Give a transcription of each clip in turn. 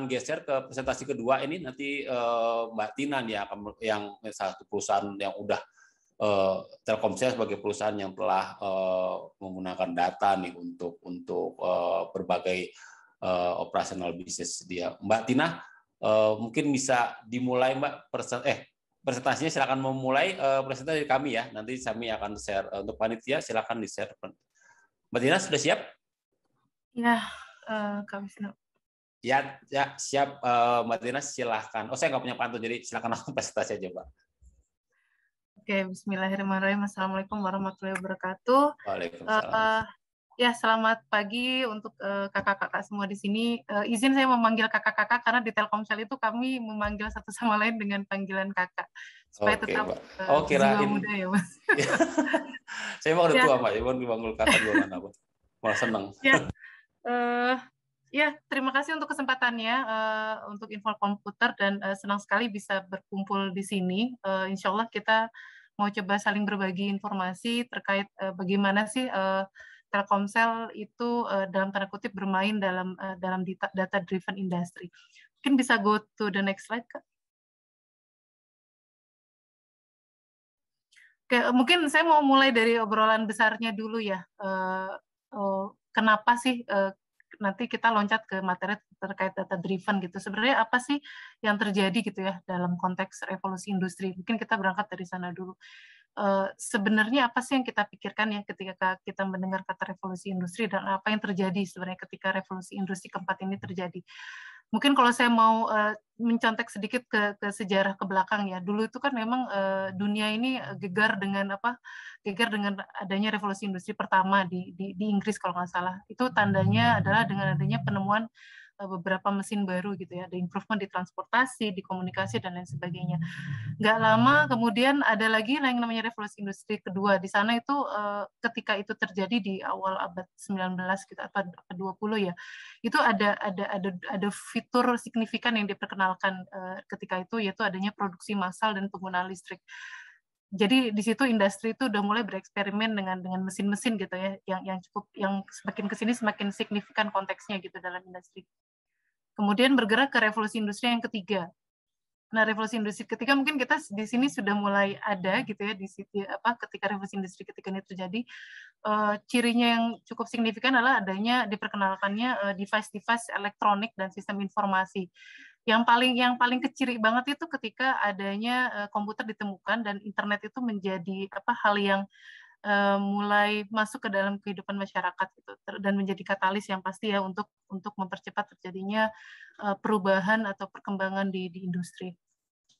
geser ke presentasi kedua ini nanti Mbak Tina nih yang salah satu perusahaan yang udah Telkomsel sebagai perusahaan yang telah menggunakan data nih untuk berbagai operasional bisnis dia. Mbak Tina, mungkin bisa dimulai Mbak presentasinya. Silakan memulai presentasi dari kami ya. Nanti kami akan share untuk panitia. Silakan di-share. Mbak Tina sudah siap? Ya, Kak Wisnu. Ya siap. Mbak Tina silahkan. Saya nggak punya pantun, jadi silakan langsung presentasi aja, Mbak. Oke, bismillahirrahmanirrahim. Assalamualaikum warahmatullahi wabarakatuh. Waalaikumsalam. Ya, selamat pagi untuk kakak-kakak semua di sini. Izin saya memanggil kakak-kakak karena di Telkomsel itu kami memanggil satu sama lain dengan panggilan kakak supaya tetap jiwa muda ya, Mas. Saya mau udah tua, Pak. Ibu dipanggil kakak juga mana, Pak? Malah senang. Ya, terima kasih untuk kesempatannya untuk Info Komputer dan senang sekali bisa berkumpul di sini. Insya Allah kita mau coba saling berbagi informasi terkait bagaimana sih Telkomsel itu dalam tanda kutip bermain dalam data driven industry. Mungkin bisa go to the next slide, Kak. Oke, mungkin saya mau mulai dari obrolan besarnya dulu ya. Kenapa sih nanti kita loncat ke materi terkait data driven gitu. Sebenarnya apa sih yang terjadi gitu ya dalam konteks revolusi industri? Mungkin kita berangkat dari sana dulu. Sebenarnya apa sih yang kita pikirkan ya ketika kita mendengar kata revolusi industri dan apa yang terjadi sebenarnya ketika revolusi industri keempat ini terjadi? Mungkin kalau saya mau mencontek sedikit ke sejarah ke belakang ya. Dulu itu kan memang dunia ini gegar dengan adanya revolusi industri pertama di Inggris kalau nggak salah. Itu tandanya adalah dengan adanya penemuan beberapa mesin baru gitu ya, ada improvement di transportasi, di komunikasi dan lain sebagainya. Nggak lama kemudian ada lagi yang namanya revolusi industri kedua. Di sana itu ketika itu terjadi di awal abad 19 gitu atau 20 ya, itu ada fitur signifikan yang diperkenalkan ketika itu, yaitu adanya produksi massal dan penggunaan listrik. Jadi di situ industri itu udah mulai bereksperimen dengan mesin-mesin gitu ya, yang semakin kesini semakin signifikan konteksnya gitu dalam industri. Kemudian bergerak ke revolusi industri yang ketiga. Nah, revolusi industri ketiga mungkin kita di sini sudah mulai ada gitu ya ketika revolusi industri ketiga ini terjadi. Cirinya yang cukup signifikan adalah adanya diperkenalkannya device-device elektronik dan sistem informasi. Yang paling keciri banget itu ketika adanya komputer ditemukan dan internet itu menjadi hal yang mulai masuk ke dalam kehidupan masyarakat gitu, dan menjadi katalis yang pasti ya untuk mempercepat terjadinya perubahan atau perkembangan di industri.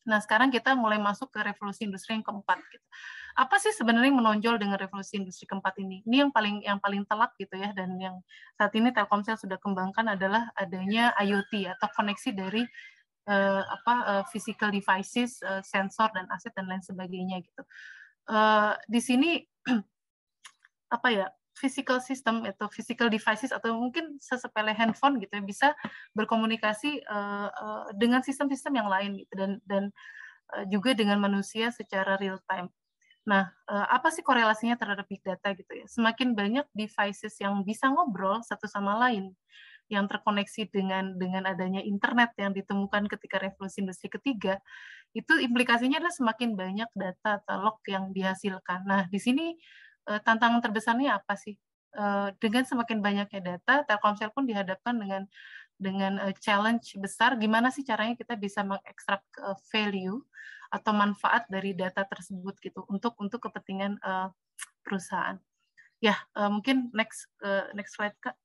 Nah, sekarang kita mulai masuk ke revolusi industri yang keempat gitu. Apa sih sebenarnya yang menonjol dengan revolusi industri keempat ini? Ini yang paling telak gitu ya, dan yang saat ini Telkomsel sudah kembangkan adalah adanya IoT atau koneksi dari physical devices, sensor dan aset dan lain sebagainya gitu. Di sini physical system atau physical devices atau mungkin sesepele handphone gitu ya, bisa berkomunikasi dengan sistem-sistem yang lain gitu, dan juga dengan manusia secara real time. Nah, apa sih korelasinya terhadap big data gitu ya? Semakin banyak devices yang bisa ngobrol satu sama lain, yang terkoneksi dengan adanya internet yang ditemukan ketika revolusi industri ketiga, itu implikasinya adalah semakin banyak data atau log yang dihasilkan. Nah, di sini tantangan terbesarnya apa sih? Dengan semakin banyaknya data, Telkomsel pun dihadapkan dengan challenge besar, gimana sih caranya kita bisa mengekstrak value atau manfaat dari data tersebut gitu untuk kepentingan perusahaan. Ya, mungkin next slide, Kak.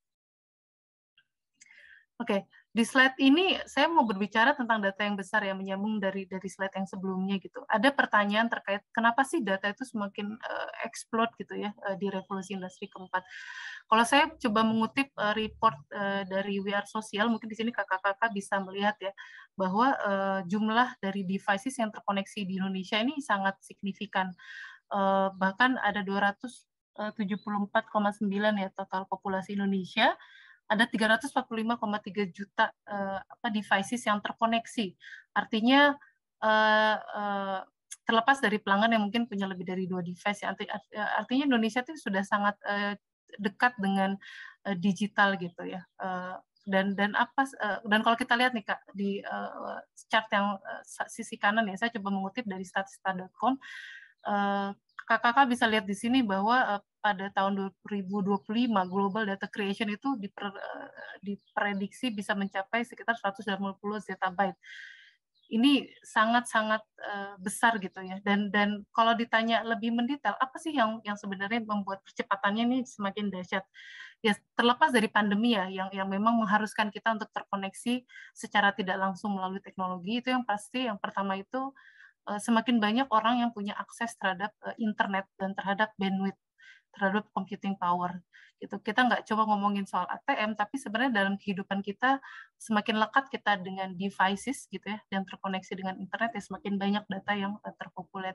Oke, di slide ini saya mau berbicara tentang data yang besar ya, menyambung dari slide yang sebelumnya gitu. Ada pertanyaan terkait kenapa sih data itu semakin explode gitu ya di revolusi industri keempat. Kalau saya coba mengutip report dari We Are Social, mungkin di sini kakak-kakak bisa melihat ya bahwa jumlah dari devices yang terkoneksi di Indonesia ini sangat signifikan. Bahkan ada 274,9 ya total populasi Indonesia. Ada 345,3 juta devices yang terkoneksi. Artinya terlepas dari pelanggan yang mungkin punya lebih dari 2 device, artinya Indonesia itu sudah sangat dekat dengan digital gitu ya. dan kalau kita lihat nih Kak di chart yang sisi kanan ya, saya coba mengutip dari statista.com. Kakak bisa lihat di sini bahwa pada tahun 2025 global data creation itu diprediksi bisa mencapai sekitar 180 zettabyte. Ini sangat-sangat besar gitu ya. Dan kalau ditanya lebih mendetail, apa sih yang sebenarnya membuat percepatannya ini semakin dahsyat? Ya terlepas dari pandemi ya, yang memang mengharuskan kita untuk terkoneksi secara tidak langsung melalui teknologi, itu yang pasti yang pertama itu semakin banyak orang yang punya akses terhadap internet dan terhadap bandwidth, terhadap computing power. Gitu. Kita nggak coba ngomongin soal ATM, tapi sebenarnya dalam kehidupan kita semakin lekat kita dengan devices gitu ya, dan terkoneksi dengan internet ya semakin banyak data yang terpopuler.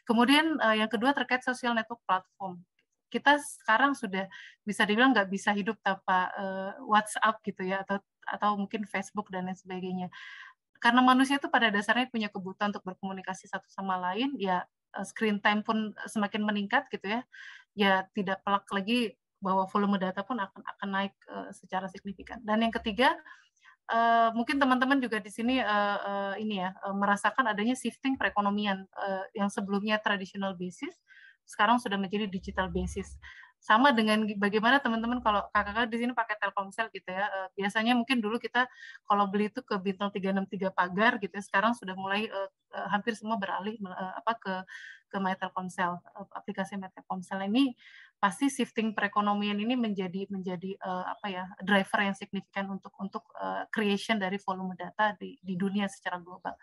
Kemudian yang kedua terkait social network platform. Kita sekarang sudah bisa dibilang nggak bisa hidup tanpa WhatsApp gitu ya, atau mungkin Facebook dan lain sebagainya. Karena manusia itu pada dasarnya punya kebutuhan untuk berkomunikasi satu sama lain, ya screen time pun semakin meningkat gitu ya. Ya tidak pelak lagi bahwa volume data pun akan naik secara signifikan. Dan yang ketiga, mungkin teman-teman juga di sini merasakan adanya shifting perekonomian yang sebelumnya traditional basis, sekarang sudah menjadi digital basis. Sama dengan bagaimana teman-teman kalau kakak-kakak di sini pakai Telkomsel gitu ya, biasanya mungkin dulu kita kalau beli itu ke bintang 363 pagar gitu ya, sekarang sudah mulai hampir semua beralih ke My Telkomsel, aplikasi My Telkomsel. Ini pasti shifting perekonomian ini menjadi driver yang signifikan untuk creation dari volume data di dunia secara global.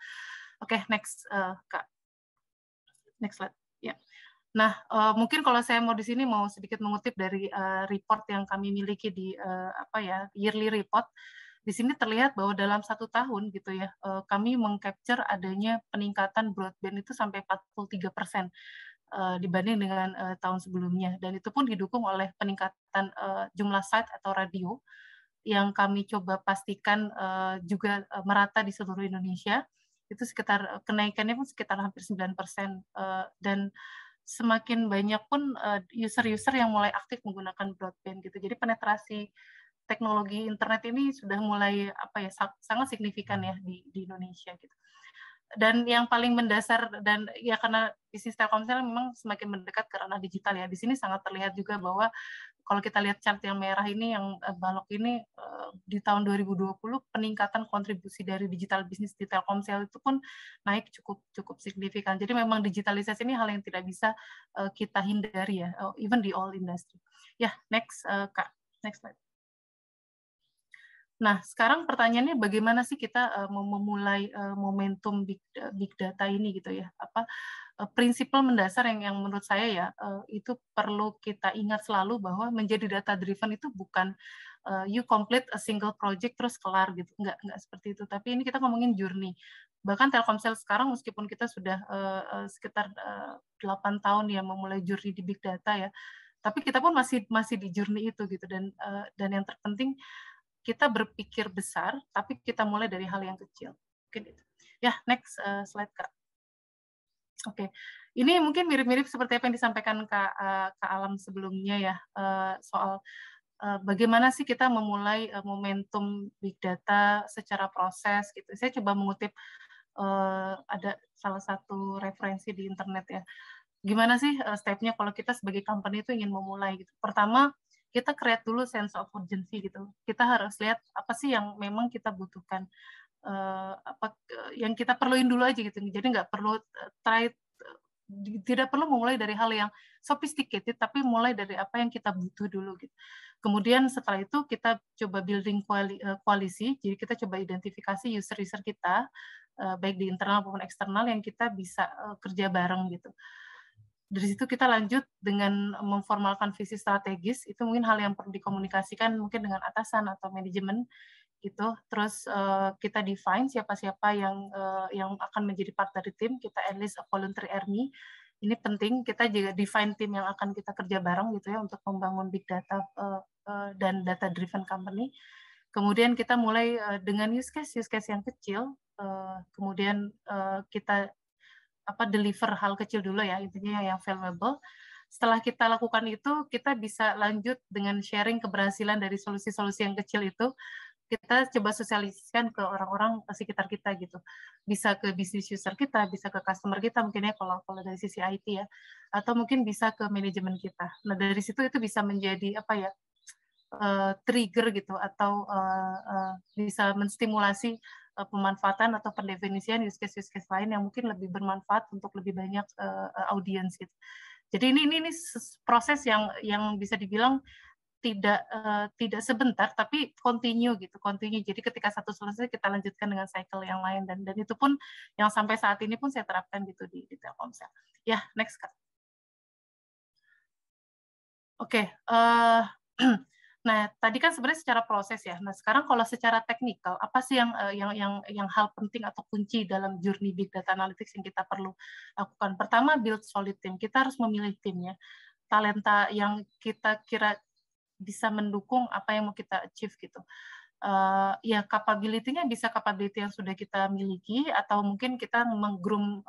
Oke, next Kak. Next slide. Ya. Nah, mungkin kalau saya mau di sini mau sedikit mengutip dari report yang kami miliki di yearly report. Di sini terlihat bahwa dalam 1 tahun gitu ya, kami mengcapture adanya peningkatan broadband itu sampai 43% dibanding dengan tahun sebelumnya, dan itu pun didukung oleh peningkatan jumlah site atau radio yang kami coba pastikan juga merata di seluruh Indonesia. Itu sekitar kenaikannya pun sekitar hampir 9%, dan semakin banyak pun user-user yang mulai aktif menggunakan broadband gitu. Jadi penetrasi teknologi internet ini sudah mulai sangat signifikan ya di Indonesia gitu. Dan yang paling mendasar, dan ya karena bisnis Telkomsel memang semakin mendekat ke ranah digital ya. Di sini sangat terlihat juga bahwa kalau kita lihat chart yang merah ini, yang balok ini, di tahun 2020 peningkatan kontribusi dari digital bisnis di Telkomsel itu pun naik cukup signifikan. Jadi memang digitalisasi ini hal yang tidak bisa kita hindari ya, even di all industry. Ya, next Kak, next slide. Nah, sekarang pertanyaannya bagaimana sih kita memulai momentum big data ini gitu ya? Prinsipal mendasar yang menurut saya ya itu perlu kita ingat selalu bahwa menjadi data driven itu bukan you complete a single project terus kelar gitu, nggak seperti itu. Tapi ini kita ngomongin journey. Bahkan Telkomsel sekarang meskipun kita sudah sekitar 8 tahun ya memulai journey di big data ya, tapi kita pun masih di journey itu gitu, dan yang terpenting kita berpikir besar, tapi kita mulai dari hal yang kecil. Mungkin itu. Ya, next slide Kak. Oke, ini mungkin mirip-mirip seperti apa yang disampaikan Kak Alam sebelumnya ya, soal bagaimana sih kita memulai momentum big data secara proses gitu. Saya coba mengutip ada salah satu referensi di internet ya. Gimana sih step-nya kalau kita sebagai company itu ingin memulai gitu. Pertama, kita create dulu sense of urgency gitu. Kita harus lihat apa sih yang memang kita butuhkan, yang kita perluin dulu aja gitu. Jadi nggak perlu tidak perlu memulai dari hal yang sophisticated, tapi mulai dari apa yang kita butuh dulu gitu. Kemudian setelah itu kita coba building koalisi, jadi kita coba identifikasi user-user kita, baik di internal maupun eksternal yang kita bisa kerja bareng gitu. Dari situ kita lanjut dengan memformalkan visi strategis, itu mungkin hal yang perlu dikomunikasikan mungkin dengan atasan atau manajemen gitu. Terus kita define siapa-siapa yang akan menjadi part dari tim, kita enlist a voluntary army. Ini penting, kita juga define tim yang akan kita kerja bareng gitu ya untuk membangun big data dan data driven company. Kemudian kita mulai dengan use case yang kecil, kemudian kita deliver hal kecil dulu ya, intinya yang valuable. Setelah kita lakukan itu, kita bisa lanjut dengan sharing keberhasilan dari solusi-solusi yang kecil itu kita coba sosialisasikan ke orang-orang sekitar kita gitu. Bisa ke business user kita, bisa ke customer kita mungkin ya kalau dari sisi IT ya, atau mungkin bisa ke manajemen kita. Nah dari situ itu bisa menjadi apa ya, trigger gitu, atau bisa menstimulasi pemanfaatan atau pendefinisian use case lain yang mungkin lebih bermanfaat untuk lebih banyak audiens gitu. Jadi ini proses yang bisa dibilang tidak sebentar tapi continue gitu, continue. Jadi ketika satu selesai kita lanjutkan dengan cycle yang lain, dan itu pun yang sampai saat ini pun saya terapkan gitu di Telkomsel. Ya, next Kak. Oke, nah tadi kan sebenarnya secara proses ya. Nah sekarang kalau secara teknikal apa sih yang hal penting atau kunci dalam journey big data analytics yang kita perlu lakukan? Pertama, build solid team. Kita harus memilih timnya, talenta yang kita kira bisa mendukung apa yang mau kita achieve gitu. Ya capability-nya bisa capability yang sudah kita miliki, atau mungkin kita menggroom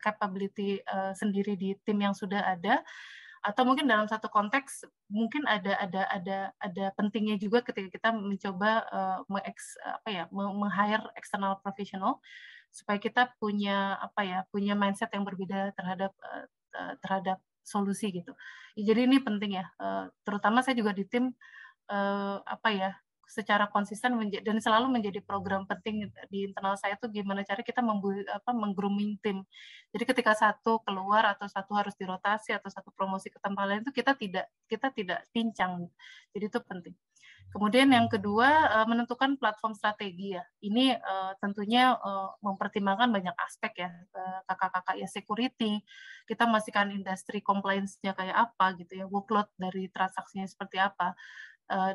capability sendiri di tim yang sudah ada, atau mungkin dalam satu konteks mungkin ada pentingnya juga ketika kita mencoba meng-hire external professional supaya kita punya punya mindset yang berbeda terhadap solusi gitu. Jadi ini penting ya, terutama saya juga di tim secara konsisten dan selalu menjadi program penting di internal saya tuh gimana cara kita meng-grooming tim. Jadi ketika satu keluar atau satu harus dirotasi atau satu promosi ke tempat lain itu kita tidak pincang. Jadi itu penting. Kemudian yang kedua, menentukan platform strategi ya. Ini tentunya mempertimbangkan banyak aspek ya, kakak-kakak ya, security, kita memastikan industri compliance-nya kayak apa gitu ya, workload dari transaksinya seperti apa,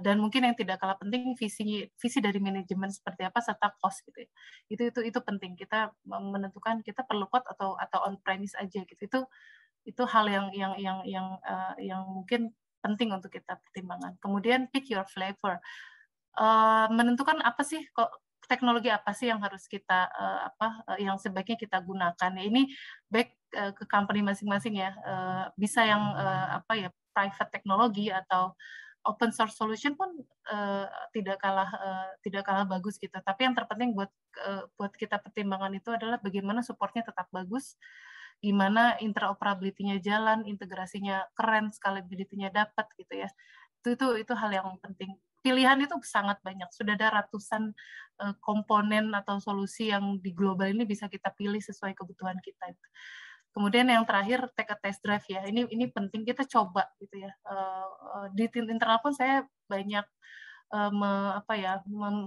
dan mungkin yang tidak kalah penting visi dari manajemen seperti apa serta cost gitu ya. Itu penting, kita menentukan kita perlu cloud atau on premise aja gitu. Itu hal yang mungkin penting untuk kita pertimbangkan. Kemudian pick your flavor. Menentukan apa sih teknologi apa sih yang harus kita yang sebaiknya kita gunakan. Ini baik ke company masing-masing ya. Bisa yang private teknologi atau open source solution pun tidak kalah bagus gitu. Tapi yang terpenting buat kita pertimbangan itu adalah bagaimana supportnya tetap bagus, gimana interoperability-nya jalan, integrasinya keren, scalability-nya dapat gitu ya. Itu hal yang penting. Pilihan itu sangat banyak. Sudah ada ratusan komponen atau solusi yang di global ini bisa kita pilih sesuai kebutuhan kita. Kemudian yang terakhir take a test drive ya. Ini penting kita coba gitu ya. Di tim internal pun saya banyak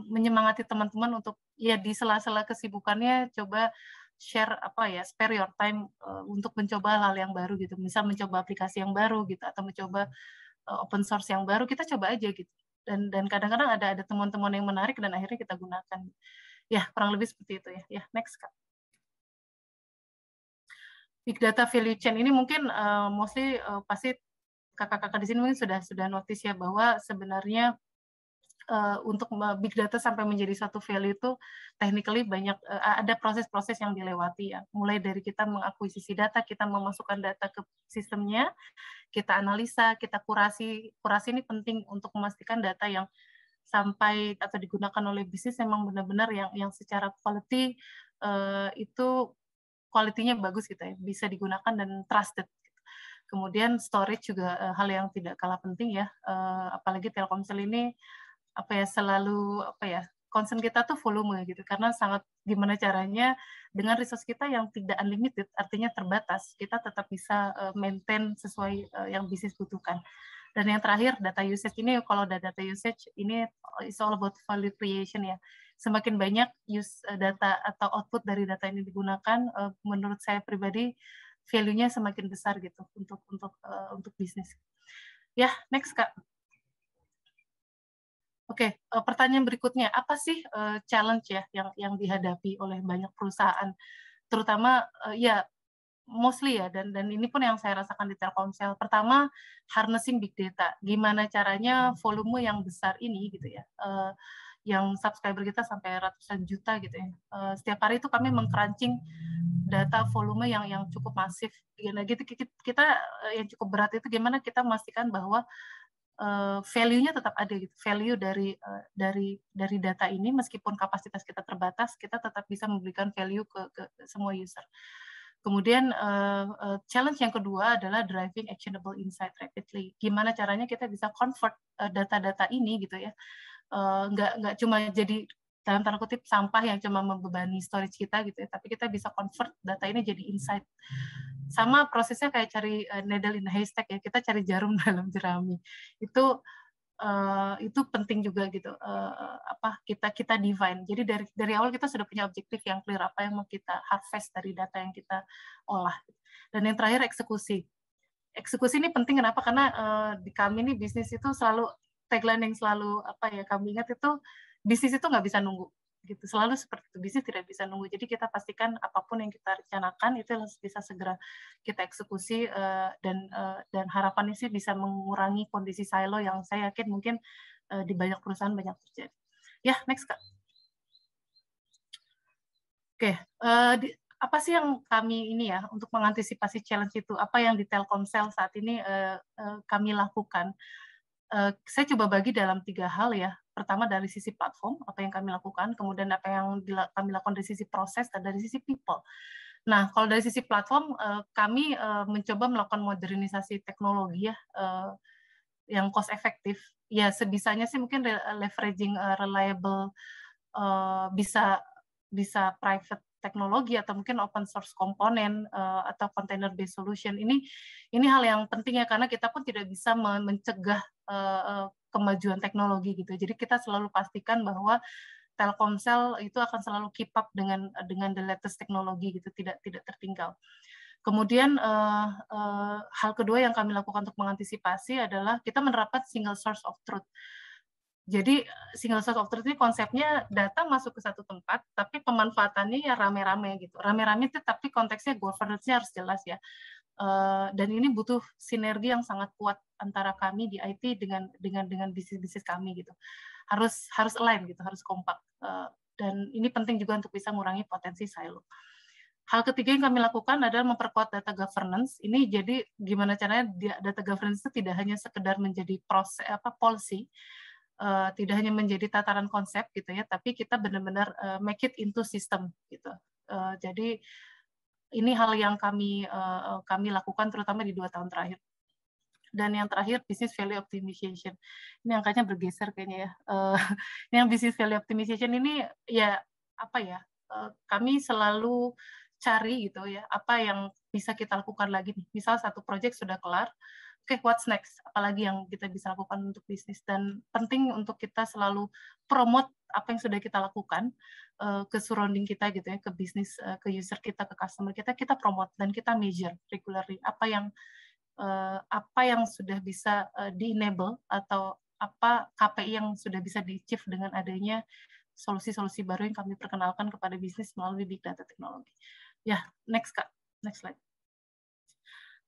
menyemangati teman-teman untuk ya di sela-sela kesibukannya coba share spare your time untuk mencoba hal yang baru gitu. Misal mencoba aplikasi yang baru gitu atau mencoba open source yang baru, kita coba aja gitu. Dan kadang-kadang ada teman-teman yang menarik dan akhirnya kita gunakan. Ya, kurang lebih seperti itu ya. Ya, next Kak. Big data value chain ini mungkin mostly pasti kakak-kakak di sini mungkin sudah notice ya bahwa sebenarnya untuk big data sampai menjadi satu value itu technically banyak ada proses-proses yang dilewati ya. Mulai dari kita mengakuisisi data, kita memasukkan data ke sistemnya, kita analisa, kita kurasi. Kurasi ini penting untuk memastikan data yang sampai atau digunakan oleh bisnis memang benar-benar yang secara quality itu quality-nya bagus gitu ya, bisa digunakan dan trusted. Kemudian storage juga hal yang tidak kalah penting ya, apalagi Telkomsel ini selalu concern kita tuh volume gitu, karena sangat gimana caranya dengan resource kita yang tidak unlimited, artinya terbatas, kita tetap bisa maintain sesuai yang bisnis butuhkan. Dan yang terakhir data usage ini, kalau ada data usage ini is all about value creation ya. Semakin banyak data atau output dari data ini digunakan, menurut saya pribadi value-nya semakin besar gitu untuk bisnis. Ya, next Kak. Oke, pertanyaan berikutnya, apa sih challenge ya yang dihadapi oleh banyak perusahaan, terutama ya mostly ya, dan ini pun yang saya rasakan di Telkomsel. Pertama, harnessing big data. Gimana caranya volume yang besar ini gitu ya, yang subscriber kita sampai ratusan juta gitu ya. Setiap hari itu kami meng-crunching data volume yang cukup masif. Gitu kita yang cukup berat itu gimana kita memastikan bahwa value-nya tetap ada gitu. Value dari data ini, meskipun kapasitas kita terbatas, kita tetap bisa memberikan value ke semua user. Kemudian challenge yang kedua adalah driving actionable insight rapidly. Gimana caranya kita bisa convert data-data ini gitu ya, nggak cuma jadi dalam tanda kutip sampah yang cuma membebani storage kita gitu ya, tapi kita bisa convert data ini jadi insight. Sama prosesnya kayak cari needle in a haystack ya, kita cari jarum dalam jerami. Itu penting juga gitu, kita define. Jadi dari awal kita sudah punya objektif yang clear, apa yang mau kita harvest dari data yang kita olah. Dan yang terakhir eksekusi ini penting. Kenapa? Karena di kami ini bisnis itu selalu tagline yang selalu kami ingat itu, bisnis itu nggak bisa nunggu gitu, selalu seperti itu, bisnis tidak bisa nunggu. Jadi kita pastikan apapun yang kita rencanakan itu harus bisa segera kita eksekusi, dan harapannya sih bisa mengurangi kondisi silo yang saya yakin mungkin di banyak perusahaan banyak terjadi. Ya, next Kak. Oke, apa sih yang kami ini ya untuk mengantisipasi challenge itu? Apa yang di Telkomsel saat ini kami lakukan? Saya coba bagi dalam 3 hal ya. Pertama dari sisi platform, apa yang kami lakukan, kemudian apa yang kami lakukan dari sisi proses, dan dari sisi people. Nah, kalau dari sisi platform, kami mencoba melakukan modernisasi teknologi ya, yang cost efektif. Ya, sebisanya sih mungkin leveraging reliable, bisa private teknologi atau mungkin open source komponen atau container based solution. Ini hal yang penting ya, karena kita pun tidak bisa mencegah kemajuan teknologi gitu. Jadi kita selalu pastikan bahwa Telkomsel itu akan selalu keep up dengan the latest teknologi gitu, tidak tertinggal. Kemudian hal kedua yang kami lakukan untuk mengantisipasi adalah kita menerapkan single source of truth. Jadi single source of truth ini konsepnya data masuk ke satu tempat, tapi pemanfaatannya ya rame-rame gitu. Rame-rame itu tapi konteksnya governance-nya harus jelas ya. Dan ini butuh sinergi yang sangat kuat antara kami di IT dengan bisnis-bisnis kami gitu. Harus align gitu, harus kompak. Dan ini penting juga untuk bisa mengurangi potensi silo. Hal ketiga yang kami lakukan adalah memperkuat data governance. Ini jadi gimana caranya data governance itu tidak hanya sekedar menjadi policy, tidak hanya menjadi tataran konsep gitu ya, tapi kita benar-benar make it into system gitu. Jadi ini hal yang kami lakukan terutama di 2 tahun terakhir. Dan yang terakhir, business value optimization. Ini angkanya bergeser kayaknya ya. Yang business value optimization ini ya kami selalu cari gitu ya, apa yang bisa kita lakukan lagi nih. Misal satu project sudah kelar, oke, what's next? Apalagi yang kita bisa lakukan untuk bisnis. Dan penting untuk kita selalu promote apa yang sudah kita lakukan ke surrounding kita gitu ya, ke bisnis, ke user kita, ke customer kita promote dan kita measure regularly apa yang sudah bisa di-enable atau apa KPI yang sudah bisa di-achieve dengan adanya solusi-solusi baru yang kami perkenalkan kepada bisnis melalui big data teknologi. Ya, next Kak, next slide.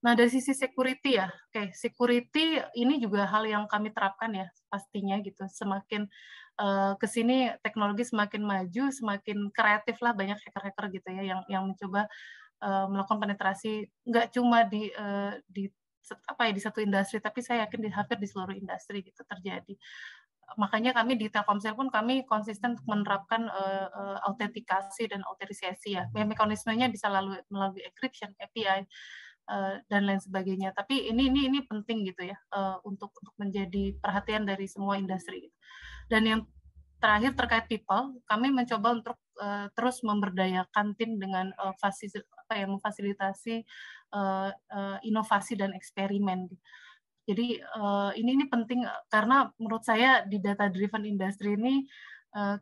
Nah, dari sisi security ya, security ini juga hal yang kami terapkan ya, pastinya gitu. Semakin ke sini teknologi semakin maju, semakin kreatif lah, banyak hacker-hacker gitu ya yang mencoba melakukan penetrasi nggak cuma di satu industri, tapi saya yakin hampir di seluruh industri gitu terjadi. Makanya kami di Telkomsel pun kami konsisten untuk menerapkan autentikasi dan auterisasi ya. Mekanismenya bisa melalui encryption, API, dan lain sebagainya. Tapi ini penting gitu ya, untuk menjadi perhatian dari semua industri. Dan yang terakhir terkait people, kami mencoba untuk terus memberdayakan tim dengan memfasilitasi inovasi dan eksperimen. Jadi ini penting karena menurut saya di data driven industry ini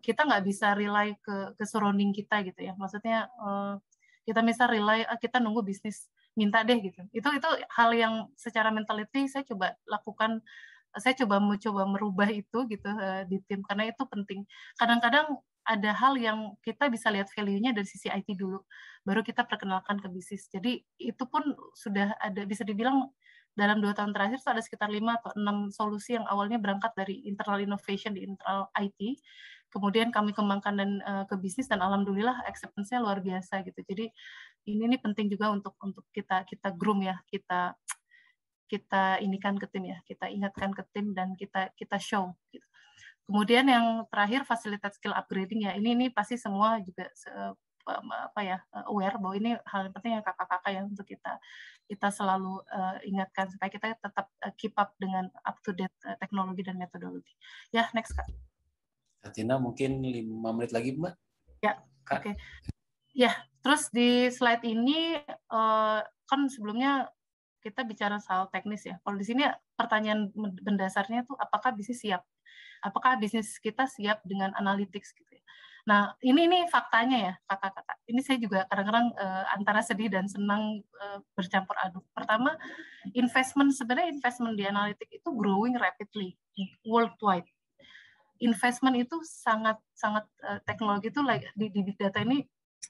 kita nggak bisa rely ke surrounding kita gitu ya. Maksudnya kita bisa rely kita nunggu bisnis minta deh gitu. Itu hal yang secara mentality saya coba lakukan. Saya coba merubah itu gitu di tim karena itu penting. Kadang-kadang ada hal yang kita bisa lihat value-nya dari sisi IT dulu, baru kita perkenalkan ke bisnis. Jadi itu pun sudah ada, bisa dibilang dalam 2 tahun terakhir ada sekitar 5 atau 6 solusi yang awalnya berangkat dari internal innovation di internal IT, kemudian kami kembangkan dan ke bisnis, dan alhamdulillah acceptance-nya luar biasa gitu. Jadi ini penting juga untuk kita groom ya, kita kita inikan ke tim ya, kita ingatkan ke tim dan kita show. Gitu. Kemudian yang terakhir fasilitas skill upgrading ya, ini pasti semua juga aware bahwa ini hal yang penting ya kakak-kakak ya untuk kita selalu ingatkan supaya kita tetap keep up dengan up to date teknologi dan metodologi. Ya, next Kak. Tina mungkin 5 menit lagi Mbak. Ya, oke. Ya, terus di slide ini kan sebelumnya kita bicara soal teknis ya. Kalau di sini pertanyaan mendasarnya tuh apakah bisnis siap? Apakah bisnis kita siap dengan analytics gitu ya. Nah, ini faktanya ya, kakak-kakak. Ini saya juga kadang-kadang antara sedih dan senang bercampur aduk. Pertama, sebenarnya investment di analitik itu growing rapidly worldwide. Investment itu sangat teknologi itu di big data ini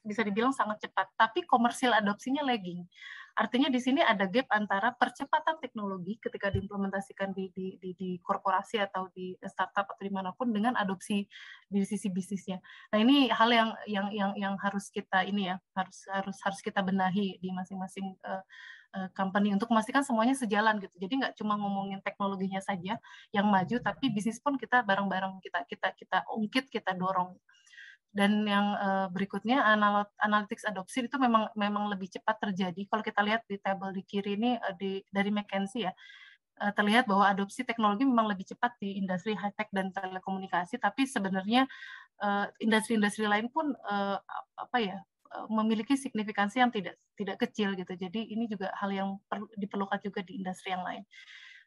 bisa dibilang sangat cepat, tapi komersial adopsinya lagging. Artinya di sini ada gap antara percepatan teknologi ketika diimplementasikan di korporasi atau di startup atau dimanapun dengan adopsi di sisi bisnisnya. Nah ini hal yang harus kita harus kita benahi di masing-masing company untuk memastikan semuanya sejalan gitu. Jadi nggak cuma ngomongin teknologinya saja yang maju, tapi bisnis pun kita bareng-bareng kita ungkit, kita dorong. Dan yang berikutnya analytics adopsi itu memang lebih cepat terjadi. Kalau kita lihat di tabel di kiri ini dari McKinsey ya, terlihat bahwa adopsi teknologi memang lebih cepat di industri high tech dan telekomunikasi, tapi sebenarnya industri-industri lain pun memiliki signifikansi yang tidak kecil gitu. Jadi ini juga hal yang diperlukan juga di industri yang lain.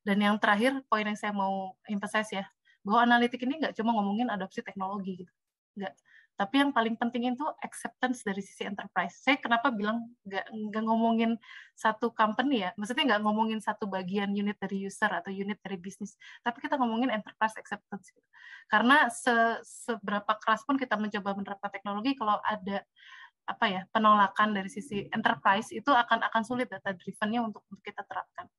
Dan yang terakhir poin yang saya mau emphasize ya, bahwa analitik ini nggak cuma ngomongin adopsi teknologi gitu, nggak. Tapi yang paling penting itu acceptance dari sisi enterprise. Saya kenapa bilang nggak ngomongin satu company ya, maksudnya nggak ngomongin satu bagian unit dari user atau unit dari bisnis, tapi kita ngomongin enterprise acceptance. Gitu. Karena seberapa keras pun kita mencoba menerapkan teknologi, kalau ada penolakan dari sisi enterprise itu akan sulit data driven-nya untuk kita terapkan.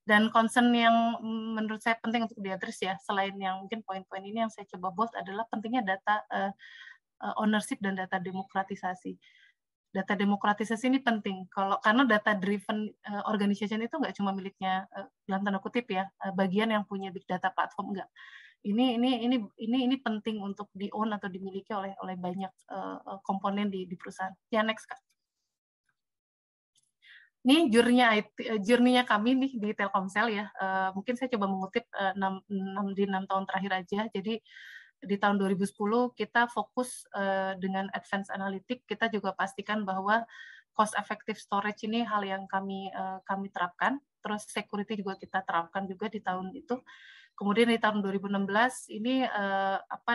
Dan concern yang menurut saya penting untuk diaddress ya, selain yang mungkin poin-poin ini yang saya coba bold adalah pentingnya data ownership dan data demokratisasi. Data demokratisasi ini penting karena data driven organization itu nggak cuma miliknya dalam tanda kutip ya bagian yang punya big data platform, enggak. Ini penting untuk di own atau dimiliki oleh banyak komponen di perusahaan. Ya, next Kak. Ini journey-nya kami nih di Telkomsel ya. Mungkin saya coba mengutip 6 tahun terakhir aja. Jadi di tahun 2010 kita fokus dengan advanced analytic, kita juga pastikan bahwa cost effective storage ini hal yang kami terapkan, terus security juga kita terapkan juga di tahun itu. Kemudian di tahun 2016 ini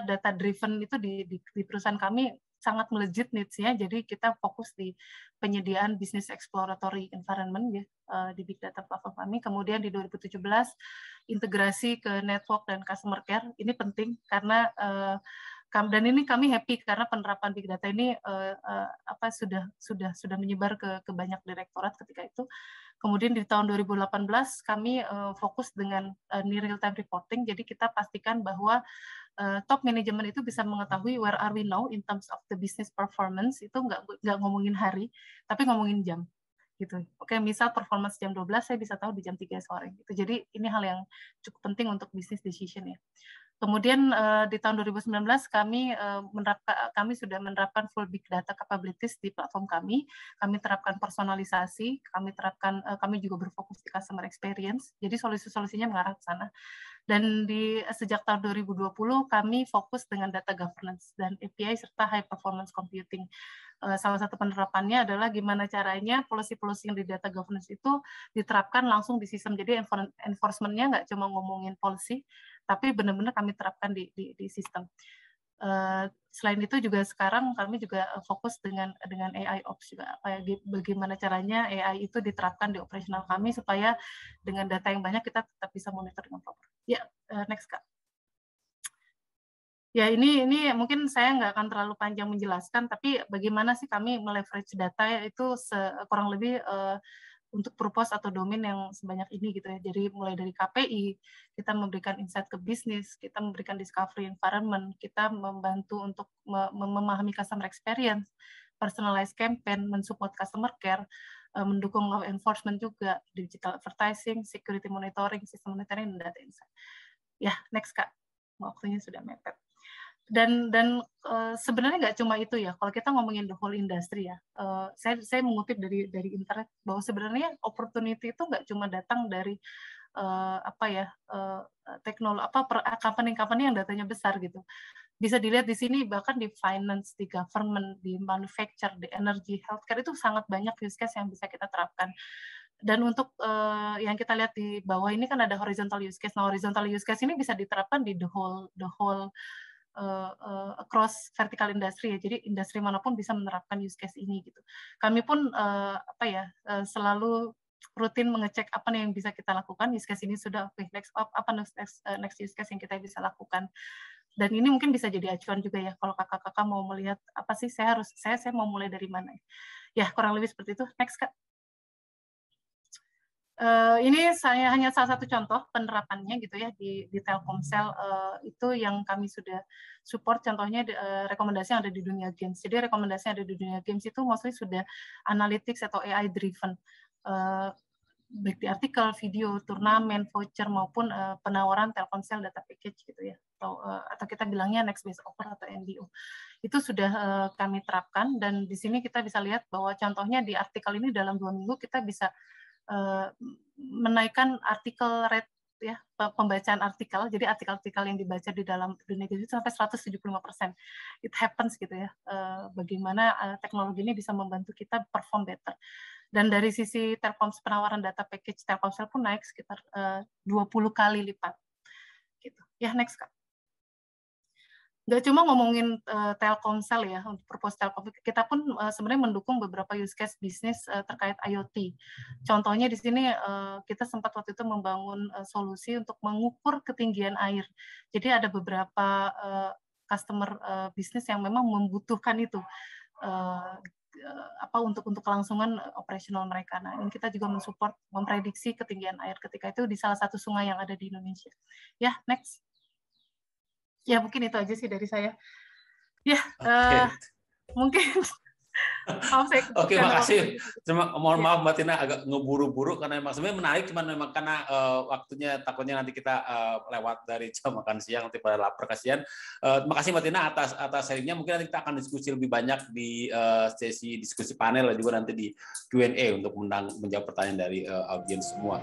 data driven itu di perusahaan kami sangat melejit needs-nya, jadi kita fokus di penyediaan business exploratory environment ya, di big data platform kami. Kemudian di 2017 integrasi ke network dan customer care ini penting karena dan ini kami happy karena penerapan big data ini sudah menyebar ke banyak direktorat ketika itu. Kemudian di tahun 2018 kami fokus dengan near real time reporting, jadi kita pastikan bahwa top management itu bisa mengetahui where are we now in terms of the business performance, itu nggak ngomongin hari, tapi ngomongin jam. Gitu. Oke, misal performance jam 12, saya bisa tahu di jam 3 sore. Gitu. Jadi ini hal yang cukup penting untuk business decision ya. Kemudian di tahun 2019 kami sudah menerapkan full big data capabilities di platform kami. Kami terapkan personalisasi, kami juga berfokus di customer experience. Jadi solusi-solusinya mengarah ke sana. Dan sejak tahun 2020 kami fokus dengan data governance dan API serta high performance computing. Salah satu penerapannya adalah gimana caranya policy-policy yang di data governance itu diterapkan langsung di sistem. Jadi enforcement-nya nggak cuma ngomongin policy, tapi benar-benar kami terapkan di sistem. Selain itu juga sekarang kami juga fokus dengan AI Ops juga, bagaimana caranya AI itu diterapkan di operasional kami supaya dengan data yang banyak kita tetap bisa monitor dengan proper. Ya, next Kak. Ya, ini mungkin saya nggak akan terlalu panjang menjelaskan, tapi bagaimana sih kami meleverage data itu kurang lebih untuk purpose atau domain yang sebanyak ini gitu ya. Jadi mulai dari KPI, kita memberikan insight ke bisnis, kita memberikan discovery environment, kita membantu untuk memahami customer experience, personalized campaign, mensupport customer care, mendukung law enforcement juga, digital advertising, security monitoring, sistem monitoring, dan data insight. Ya, next Kak, waktunya sudah mepet. Dan sebenarnya nggak cuma itu ya. Kalau kita ngomongin the whole industry ya, saya mengutip dari internet bahwa sebenarnya opportunity itu nggak cuma datang dari teknologi company-company yang datanya besar gitu. Bisa dilihat di sini bahkan di finance, di government, di manufacture, di energy, healthcare itu sangat banyak use case yang bisa kita terapkan. Dan untuk yang kita lihat di bawah ini kan ada horizontal use case. Nah, horizontal use case ini bisa diterapkan di the whole across vertical industry ya. Jadi industri manapun bisa menerapkan use case ini gitu. Kami pun selalu rutin mengecek apa nih yang bisa kita lakukan. Use case ini sudah next use case yang kita bisa lakukan. Dan ini mungkin bisa jadi acuan juga ya kalau kakak-kakak mau melihat apa sih saya mau mulai dari mana. Ya, kurang lebih seperti itu. Next Kak. Ini saya hanya salah satu contoh penerapannya gitu ya di Telkomsel, itu yang kami sudah support. Contohnya rekomendasi yang ada di dunia games. Jadi rekomendasi yang ada di dunia games itu mostly sudah analytics atau AI driven, baik di artikel, video, turnamen, voucher maupun penawaran Telkomsel data package gitu ya, atau kita bilangnya next best offer atau NBO. Itu sudah kami terapkan, dan di sini kita bisa lihat bahwa contohnya di artikel ini dalam 2 minggu kita bisa menaikkan artikel rate ya, pembacaan artikel. Jadi artikel-artikel yang dibaca di dalam dunia itu sampai 175%. It happens gitu ya. Bagaimana teknologi ini bisa membantu kita perform better. Dan dari sisi penawaran data package Telkomsel pun naik sekitar 20 kali lipat. Gitu. Ya, next Kak. Nggak cuma ngomongin Telkomsel ya, untuk purpose Telkom, kita pun sebenarnya mendukung beberapa use case bisnis terkait IoT. Contohnya di sini kita sempat waktu itu membangun solusi untuk mengukur ketinggian air. Jadi ada beberapa customer bisnis yang memang membutuhkan itu untuk kelangsungan operasional mereka. Nah, ini kita juga mensupport memprediksi ketinggian air ketika itu di salah satu sungai yang ada di Indonesia. Ya, next. Ya, mungkin itu aja sih dari saya. Ya, mungkin. Oke, makasih. Mohon maaf Mbak Tina agak ngeburu-buru karena memang sebenarnya menarik, cuman memang karena waktunya takutnya nanti kita lewat dari jam makan siang, nanti pada lapar kasihan. Terima kasih Mbak Tina atas sharingnya. Mungkin nanti kita akan diskusi lebih banyak di sesi diskusi panel dan juga nanti di Q&A untuk menjawab pertanyaan dari audiens semua.